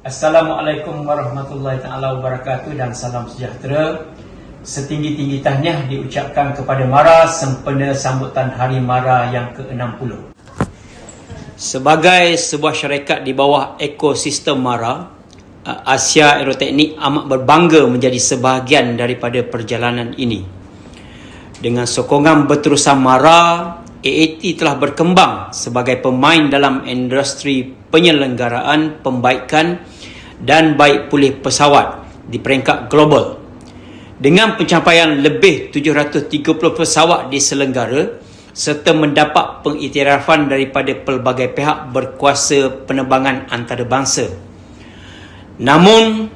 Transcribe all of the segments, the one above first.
Assalamualaikum warahmatullahi taala wabarakatuh dan salam sejahtera. Setinggi-tinggi tahniah diucapkan kepada MARA sempena sambutan Hari MARA yang ke-60. Sebagai sebuah syarikat di bawah ekosistem MARA, Asia Aeroteknik amat berbangga menjadi sebahagian daripada perjalanan ini. Dengan sokongan berterusan MARA, AAT telah berkembang sebagai pemain dalam industri penyelenggaraan, pembaikan dan baik pulih pesawat di peringkat global. Dengan pencapaian lebih 730 pesawat diselenggara serta mendapat pengiktirafan daripada pelbagai pihak berkuasa penerbangan antarabangsa. Namun,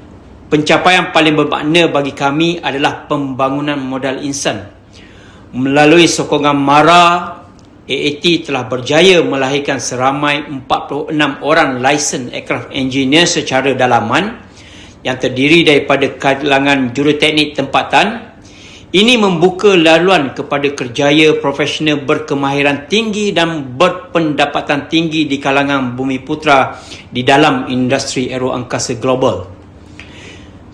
pencapaian paling bermakna bagi kami adalah pembangunan modal insan. Melalui sokongan MARA, AAT telah berjaya melahirkan seramai 46 orang licensed aircraft engineer secara dalaman yang terdiri daripada kalangan juruteknik tempatan. Ini membuka laluan kepada kerjaya profesional berkemahiran tinggi dan berpendapatan tinggi di kalangan Bumiputera di dalam industri aeroangkasa global.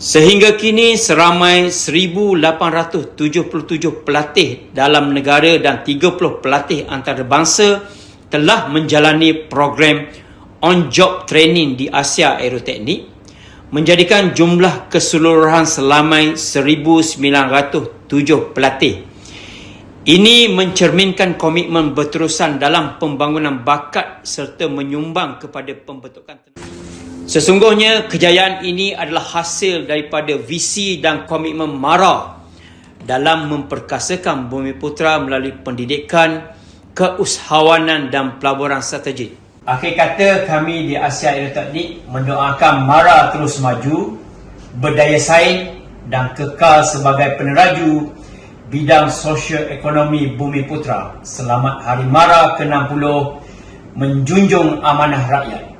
Sehingga kini seramai 1,877 pelatih dalam negara dan 30 pelatih antarabangsa telah menjalani program on-job training di Asia Aeroteknik, menjadikan jumlah keseluruhan selamai 1,907 pelatih. Ini mencerminkan komitmen berterusan dalam pembangunan bakat serta menyumbang kepada pembentukan. Sesungguhnya kejayaan ini adalah hasil daripada visi dan komitmen MARA dalam memperkasakan Bumiputera melalui pendidikan, keusahawanan dan pelaburan strategik. Akhir kata, kami di Asia Aeroteknik mendoakan MARA terus maju, berdaya saing dan kekal sebagai peneraju bidang sosio-ekonomi Bumiputera. Selamat Hari MARA ke-60, menjunjung amanah rakyat.